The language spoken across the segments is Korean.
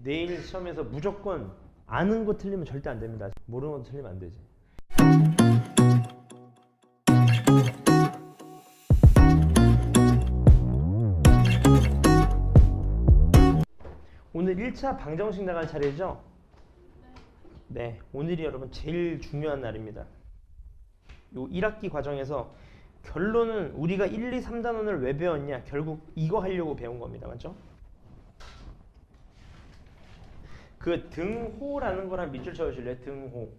내일 시험에서 무조건 아는 거 틀리면 절대 안 됩니다. 모르는 거 틀리면 안 되지. 오늘 1차 방정식 나갈 차례죠? 네, 오늘이 여러분 제일 중요한 날입니다. 요 1학기 과정에서 결론은 우리가 1, 2, 3단원을 왜 배웠냐? 결국 이거 하려고 배운 겁니다. 맞죠? 그 등호라는 거랑 밑줄 쳐주실래요? 등호.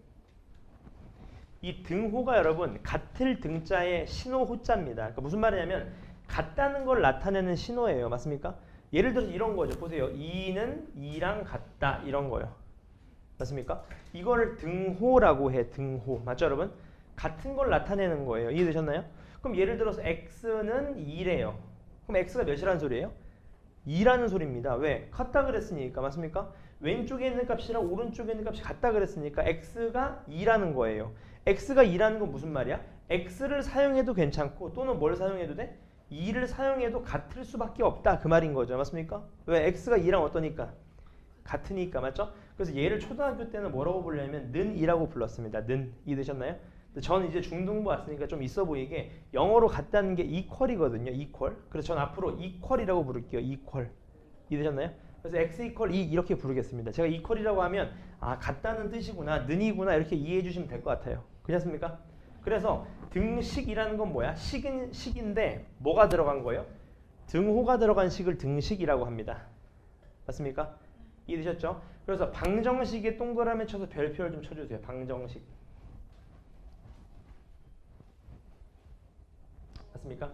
이 등호가 여러분 같을 등자의 신호 호자입니다. 그러니까 무슨 말이냐면 같다는 걸 나타내는 신호예요. 맞습니까? 예를 들어서 이런 거죠. 보세요. 2는 2랑 같다. 이런 거요. 맞습니까? 이거를 등호라고 해. 등호. 맞죠 여러분? 같은 걸 나타내는 거예요. 이해되셨나요? 그럼 예를 들어서 x는 2래요. 그럼 x가 몇이라는 소리예요? 2라는 소리입니다. 왜? 같다 그랬으니까. 맞습니까? 왼쪽에 있는 값이랑 오른쪽에 있는 값이 같다 그랬으니까 x가 2라는 거예요. x가 2라는 건 무슨 말이야? x를 사용해도 괜찮고 또는 뭘 사용해도 돼? 2를 사용해도 같을 수밖에 없다. 그 말인 거죠. 맞습니까? 왜? x가 2랑 어떠니까? 같으니까. 맞죠? 그래서 얘를 초등학교 때는 뭐라고 부르냐면 는 2라고 불렀습니다. 는. 이해되셨나요? 저는 이제 중등부 왔으니까 좀 있어 보이게 영어로 같다는 게 equal이거든요. equal. 그래서 전 앞으로 equal이라고 부를게요. equal. 이해되셨나요? 그래서 x equal 2 이렇게 부르겠습니다. 제가 equal이라고 하면 아 같다는 뜻이구나, 는이구나 이렇게 이해해 주시면 될 것 같아요. 그렇습니까? 그래서 등식이라는 건 뭐야? 식은 식인데 뭐가 들어간 거예요? 등호가 들어간 식을 등식이라고 합니다. 맞습니까? 이해되셨죠? 그래서 방정식에 동그라미 쳐서 별표를 좀 쳐주세요. 방정식. 맞습니까?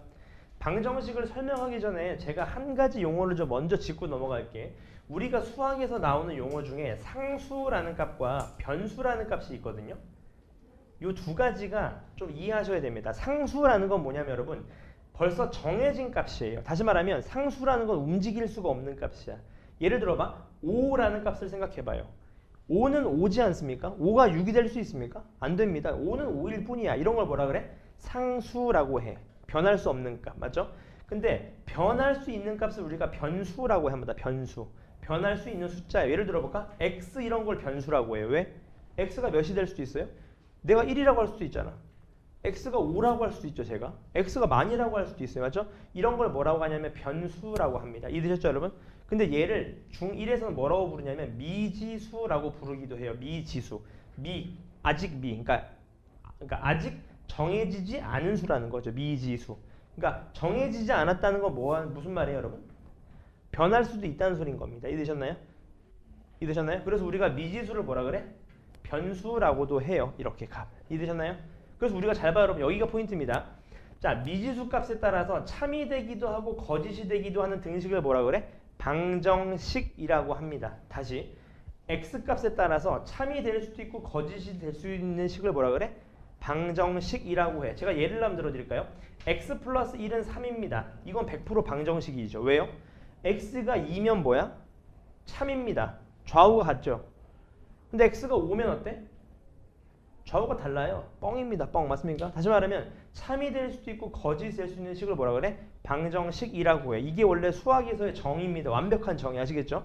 방정식을 설명하기 전에 제가 한 가지 용어를 좀 먼저 짚고 넘어갈게. 우리가 수학에서 나오는 용어 중에 상수라는 값과 변수라는 값이 있거든요. 이 두 가지가 좀 이해하셔야 됩니다. 상수라는 건 뭐냐면 여러분 벌써 정해진 값이에요. 다시 말하면 상수라는 건 움직일 수가 없는 값이야. 예를 들어봐 5라는 값을 생각해봐요. 5는 5지 않습니까? 5가 6이 될 수 있습니까? 안 됩니다. 5는 5일 뿐이야. 이런 걸 뭐라 그래? 상수라고 해. 변할 수 없는 값. 맞죠? 근데 변할 수 있는 값을 우리가 변수라고 합니다. 변수. 변할 수 있는 숫자예요. 예를 들어볼까? x 이런 걸 변수라고 해요. 왜? x가 몇이 될 수도 있어요? 내가 1이라고 할 수도 있잖아. x가 5라고 할 수도 있죠. 제가. x가 만이라고 할 수도 있어요. 맞죠? 이런 걸 뭐라고 하냐면 변수라고 합니다. 이해되셨죠 여러분? 근데 얘를 중1에서는 뭐라고 부르냐면 미지수라고 부르기도 해요. 미지수. 아직 그러니까 아직 정해지지 않은 수라는 거죠. 미지수. 그러니까 정해지지 않았다는 건 무슨 말이에요 여러분? 변할 수도 있다는 소린 겁니다. 이해되셨나요? 그래서 우리가 미지수를 뭐라 그래? 변수라고도 해요. 이렇게 값. 이해되셨나요? 그래서 우리가 잘 봐요 여러분. 여기가 포인트입니다. 자, 미지수 값에 따라서 참이 되기도 하고 거짓이 되기도 하는 등식을 뭐라 그래? 방정식이라고 합니다. 다시 x값에 따라서 참이 될 수도 있고 거짓이 될 수 있는 식을 뭐라 그래? 방정식이라고 해. 제가 예를 한번 들어드릴까요? x 플러스 1은 3입니다. 이건 100% 방정식이죠. 왜요? x가 2면 뭐야? 참입니다. 좌우가 같죠? 근데 x가 5면 어때? 좌우가 달라요. 뻥입니다. 뻥. 맞습니까? 다시 말하면 참이 될 수도 있고 거짓이 될 수 있는 식을 뭐라 그래? 방정식이라고 해. 이게 원래 수학에서의 정의입니다. 완벽한 정의. 아시겠죠?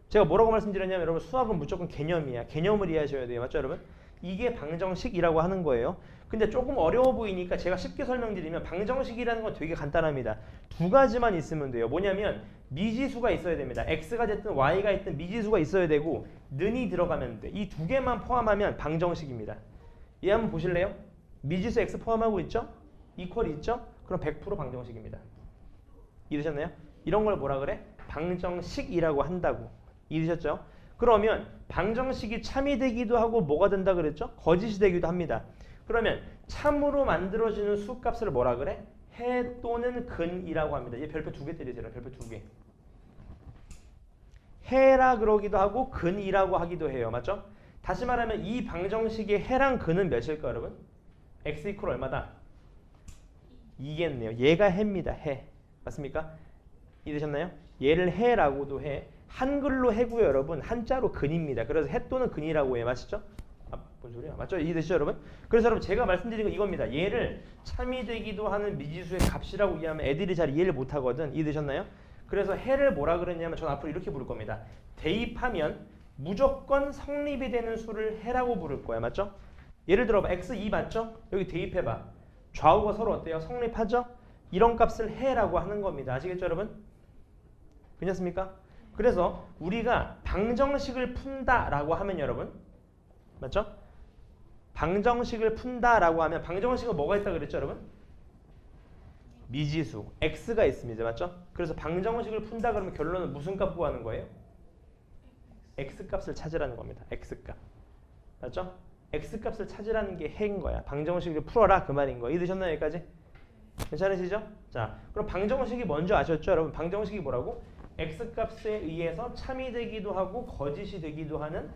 제가 뭐라고 말씀드렸냐면 여러분 수학은 무조건 개념이야. 개념을 이해하셔야 돼요. 맞죠 여러분? 이게 방정식이라고 하는 거예요. 근데 조금 어려워 보이니까 제가 쉽게 설명드리면 방정식이라는 건 되게 간단합니다. 두 가지만 있으면 돼요. 뭐냐면 미지수가 있어야 됩니다. x가 됐든 y가 있든 미지수가 있어야 되고 는이 들어가면 돼. 이 두 개만 포함하면 방정식입니다. 얘 한번 보실래요? 미지수 x 포함하고 있죠? 이퀄이 있죠? 그럼 100% 방정식입니다. 이해되셨나요? 이런 걸 뭐라 그래? 방정식이라고 한다고. 이해되셨죠? 그러면 방정식이 참이 되기도 하고 뭐가 된다 그랬죠? 거짓이 되기도 합니다. 그러면 참으로 만들어지는 수값을 뭐라 그래? 해 또는 근이라고 합니다. 얘 별표 2개 때리세요. 별표 2개. 해라 그러기도 하고 근이라고 하기도 해요. 맞죠? 다시 말하면 이 방정식의 해랑 근은 몇일까 여러분? x 이퀄 얼마다? 2겠네요. 얘가 해입니다. 해. 맞습니까? 이해되셨나요? 얘를 해라고도 해. 한글로 해고요 여러분. 한자로 근입니다. 그래서 해 또는 근이라고 해. 맞죠? 뭔 소리야? 맞죠? 이해되시죠 여러분? 그래서 여러분 제가 말씀드린 건 이겁니다. 얘를 참이 되기도 하는 미지수의 값이라고 이해하면 애들이 잘 이해를 못하거든. 이해되셨나요? 그래서 해를 뭐라 그랬냐면 전 앞으로 이렇게 부를 겁니다. 대입하면 무조건 성립이 되는 수를 해라고 부를 거야. 맞죠? 예를 들어 x2 맞죠? 여기 대입해봐. 좌우가 서로 어때요? 성립하죠? 이런 값을 해라고 하는 겁니다. 아시겠죠 여러분? 괜찮습니까? 그래서 우리가 방정식을 푼다라고 하면 여러분 맞죠? 방정식을 푼다라고 하면 방정식은 뭐가 있다 그랬죠 여러분? 미지수 x가 있습니다. 맞죠? 그래서 방정식을 푼다 그러면 결론은 무슨 값 구하는 거예요? x값을 찾으라는 겁니다. x값. 맞죠? x값을 찾으라는 게 해인 거야. 방정식을 풀어라 그 말인 거. 이해되셨나요 여기까지? 괜찮으시죠? 자, 그럼 방정식이 뭔지 아셨죠 여러분? 방정식이 뭐라고? x값에 의해서 참이 되기도 하고 거짓이 되기도 하는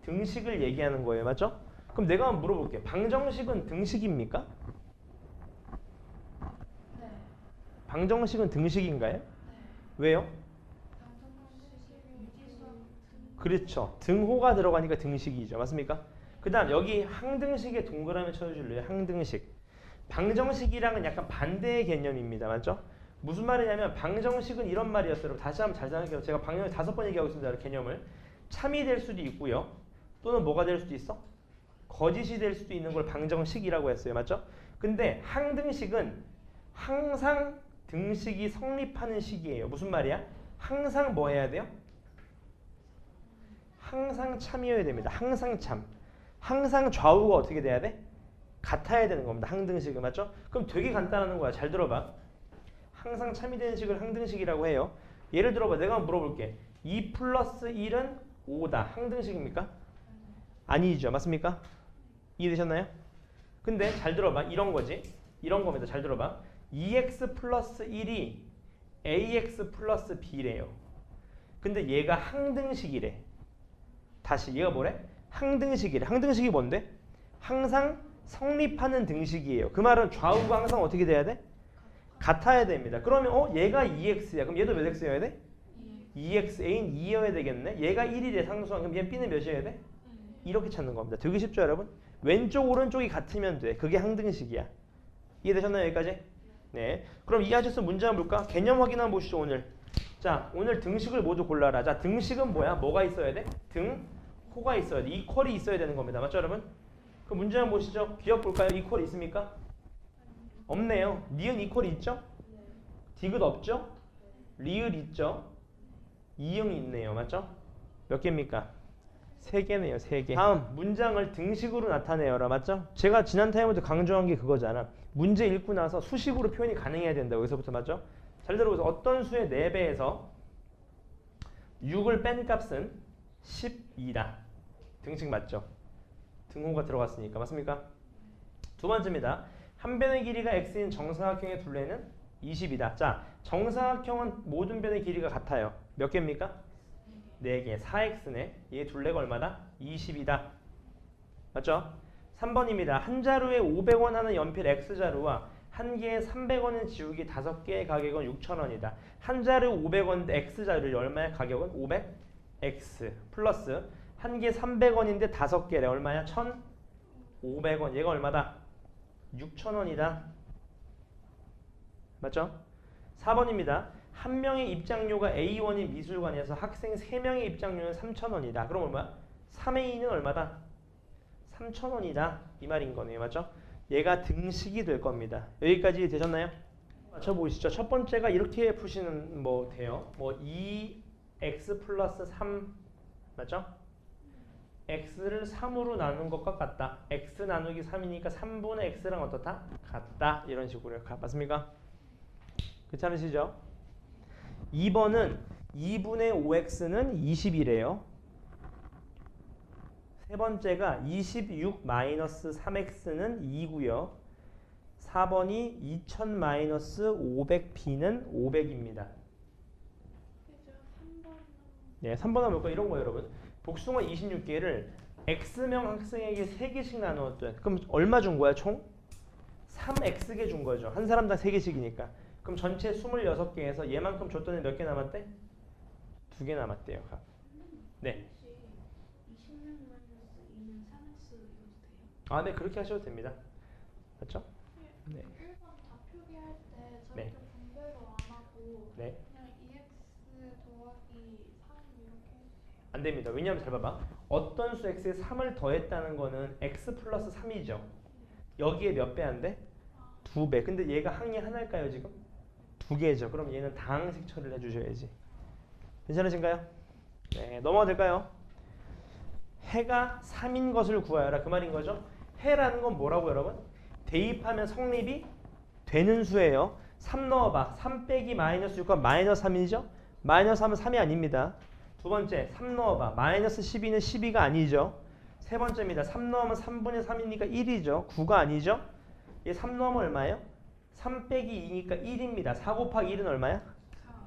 등식을 얘기하는 거예요. 맞죠? 그럼 내가 한번 물어볼게요. 방정식은 등식입니까? 네. 방정식은 등식인가요? 네. 왜요? 미지수 그렇죠. 등호가 들어가니까 등식이죠. 맞습니까? 그 다음 여기 항등식에 동그라미 쳐줄래요? 항등식. 방정식이랑은 약간 반대의 개념입니다. 맞죠? 무슨 말이냐면 방정식은 이런 말이었어요. 다시 한번 잘 생각해요. 제가 방정식 5번 얘기하고 있습니다. 개념을. 참이 될 수도 있고요. 또는 뭐가 될 수도 있어? 거짓이 될 수도 있는 걸 방정식이라고 했어요. 맞죠? 근데 항등식은 항상 등식이 성립하는 식이에요. 무슨 말이야? 항상 뭐 해야 돼요? 항상 참이어야 됩니다. 항상 참. 항상 좌우가 어떻게 돼야 돼? 같아야 되는 겁니다. 항등식은. 맞죠? 그럼 되게 간단한 거야. 잘 들어봐. 항상 참이 되는 식을 항등식이라고 해요. 예를 들어봐. 내가 한번 물어볼게. 2 플러스 1은 5다. 항등식입니까? 아니죠. 맞습니까? 이해되셨나요? 근데 잘 들어봐. 이런 거지. 이런 겁니다. 잘 들어봐. 2x 플러스 1이 ax 플러스 b래요. 근데 얘가 항등식이래. 다시 얘가 뭐래? 항등식이래. 항등식이 뭔데? 항상 성립하는 등식이에요. 그 말은 좌우가 항상 어떻게 돼야 돼? 같아야 됩니다. 그러면 얘가 2x야. 그럼 얘도 몇 x여야 돼? 2xa인 2여야 되겠네. 얘가 1이래 상수항. 그럼 얘 b는 몇이어야 돼? 이렇게 찾는 겁니다. 되게 쉽죠 여러분? 왼쪽 오른쪽이 같으면 돼. 그게 항등식이야. 이해되셨나요 여기까지? 네. 그럼 이해하셨으면 문제 한번 볼까? 개념 확인 한번 보시죠 오늘. 자 오늘 등식을 모두 골라라. 자 등식은 뭐야? 뭐가 있어야 돼? 등호가 있어야 돼. 이퀄이 있어야 되는 겁니다. 맞죠 여러분? 그럼 문제 한번 보시죠. 기억 볼까요? 이퀄 있습니까? 없네요. 니은 이퀄이 있죠? 디귿 없죠? 리을 있죠? 이응이 있네요. 맞죠? 몇 개입니까? 3개네요. 3개. 다음 문장을 등식으로 나타내어라. 맞죠? 제가 지난 타임부터 강조한 게 그거잖아. 문제 읽고 나서 수식으로 표현이 가능해야 된다. 여기서부터 맞죠? 잘 들어보세요. 어떤 수의 4배에서 6을 뺀 값은 12다. 등식 맞죠? 등호가 들어갔으니까. 맞습니까? 두 번째입니다. 한 변의 길이가 x인 정사각형의 둘레는 20이다. 자, 정사각형은 모든 변의 길이가 같아요. 몇 개입니까? 4개. 4x네. 얘 둘레가 얼마다? 20이다. 맞죠? 3번입니다. 한 자루에 500원 하는 연필 x자루와 한 개에 300원은 지우기 5개의 가격은 6,000원이다. 한 자루 500원인데 x자루의 얼마야? 가격은 500x 플러스 한 개 300원인데 5개래. 얼마야? 1,500원. 얘가 얼마다? 6,000원이다. 맞죠? 4번입니다. 한 명의 입장료가 A1인 미술관에서 학생 3명의 입장료는 3,000원이다. 그럼 얼마야? 3A는 얼마다? 3,000원이다. 이 말인 거네요. 맞죠? 얘가 등식이 될 겁니다. 여기까지 되셨나요? 맞춰보시죠. 첫 번째가 이렇게 푸시는 뭐 돼요. 뭐 2x 플러스 3 맞죠? x를 3으로 나눈 것과 같다. x 나누기 3이니까 3분의 x랑 어떻다? 같다. 이런 식으로 맞습니까? 괜찮으시죠? 2번은 2분의 5x는 20이래요. 세 번째가 26 마이너스 3x는 2고요. 4번이 2000 마이너스 500b는 500입니다. 네, 3번 하면 볼까요? 이런 거예요, 여러분. 복숭아 26개를 x명 학생에게 3개씩 나누었대. 그럼 얼마 준 거야, 총? 3x개 준 거죠. 한 사람당 3개씩이니까. 그럼 전체 26개에서 얘만큼 줬더니 몇 개 남았대? 2개 남았대요. 네. 26 마이너스 2는 3x 이것도 돼요? 아, 네. 그렇게 하셔도 됩니다. 맞죠? 네. 1번 다 표기할 때 저렇게 네. 분배로 안 하고 네. 그냥 2x 안 됩니다. 왜냐하면 잘 봐봐. 어떤 수 x에 3을 더했다는 거는 x 플러스 3이죠. 여기에 몇 배 안 돼? 2배. 근데 얘가 항이 하나일까요 지금? 2개죠. 그럼 얘는 다항식 처리를 해주셔야지. 괜찮으신가요? 네, 넘어가 될까요? 해가 3인 것을 구하여라. 그 말인 거죠. 해라는 건 뭐라고 여러분? 대입하면 성립이 되는 수예요. 3 넣어봐. 3 빼기 마이너스 6과 마이너스 3이죠. 마이너스 3은 3이 아닙니다. 두 번째 3 넣어봐. 마이너스 12는 12가 아니죠. 세 번째입니다. 3 넣으면 3분의 3이니까 1이죠. 9가 아니죠. 얘 3 넣으면 얼마예요? 3 빼기 2니까 1입니다. 4 곱하기 1은 얼마야?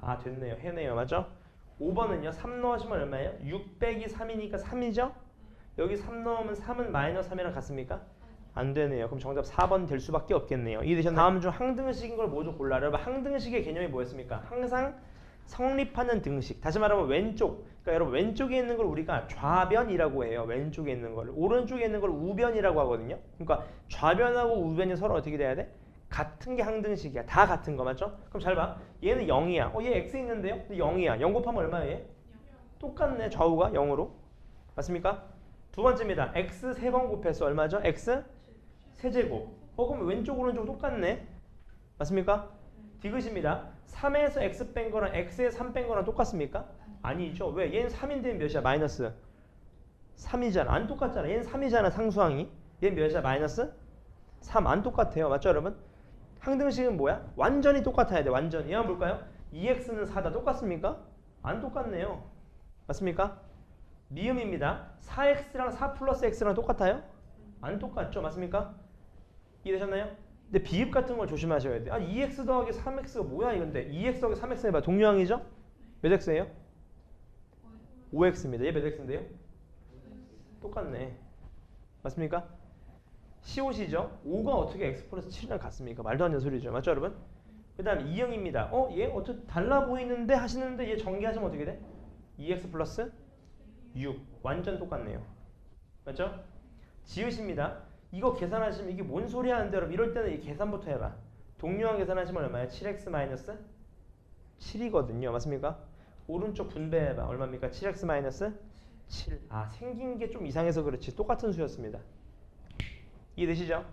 아 됐네요. 해네요. 맞죠? 5번은요. 3 넣으시면 얼마예요? 6 빼기 3이니까 3이죠? 여기 3 넣으면 3은 마이너스 3이랑 같습니까? 안 되네요. 그럼 정답 4번 될 수밖에 없겠네요. 이해되셨나요? 다음 중 항등식인 걸 모두 골라라. 여러분 항등식의 개념이 뭐였습니까? 항상 성립하는 등식. 다시 말하면 왼쪽. 그러니까 여러분 왼쪽에 있는 걸 우리가 좌변이라고 해요. 왼쪽에 있는 걸. 오른쪽에 있는 걸 우변이라고 하거든요. 그러니까 좌변하고 우변이 서로 어떻게 돼야 돼? 같은 게 항등식이야. 다 같은 거 맞죠? 그럼 잘 봐. 얘는 0이야. 얘 x 있는데요? 근데 0이야. 0 곱하면 얼마예요? 얘? 똑같네. 좌우가 0으로. 맞습니까? 두 번째입니다. x 3번 곱해서 얼마죠? x 세제곱. 그럼 왼쪽 오른쪽 똑같네. 맞습니까? 디귿입니다. 3에서 x 뺀 거랑 x에 3 뺀 거랑 똑같습니까? 아니죠. 왜? 얘는 3인데 몇이야? 마이너스 3이잖아. 안 똑같잖아. 얘는 3이잖아. 상수항이. 얘는 몇이야? 마이너스 3. 안 똑같아요. 맞죠 여러분? 항등식은 뭐야? 완전히 똑같아야 돼. 완전히. 얘만 볼까요? 2x는 4다. 똑같습니까? 안 똑같네요. 맞습니까? 미음입니다. 4x랑 4 플러스 x랑 똑같아요? 안 똑같죠? 맞습니까? 이해되셨나요? 근데 비읍 같은 걸 조심하셔야 돼요. 2x 더하기 3x가 뭐야 이건데 2x 더하기 3x 해봐. 동류항이죠? 몇 x예요? 5x입니다. 얘 몇 x인데요? 똑같네. 맞습니까? 시옷이죠? 5가 어떻게 x 플러스 7이랑 같습니까? 말도 안 되는 소리죠. 맞죠 여러분? 그 다음 2형입니다. 얘 어떻게 달라 보이는데 하시는데 얘 전개하시면 어떻게 돼? 2x 플러스 6. 완전 똑같네요. 맞죠? 지읒입니다. 이거 계산하시면 이게 뭔 소리 하는데 여러분 이럴 때는 이 계산부터 해봐. 동류항 계산하시면 얼마예요? 7x 마이너스 7이거든요. 맞습니까? 오른쪽 분배해봐. 얼마입니까? 7x 마이너스 7. 아 생긴 게 좀 이상해서 그렇지 똑같은 수였습니다. 이해되시죠?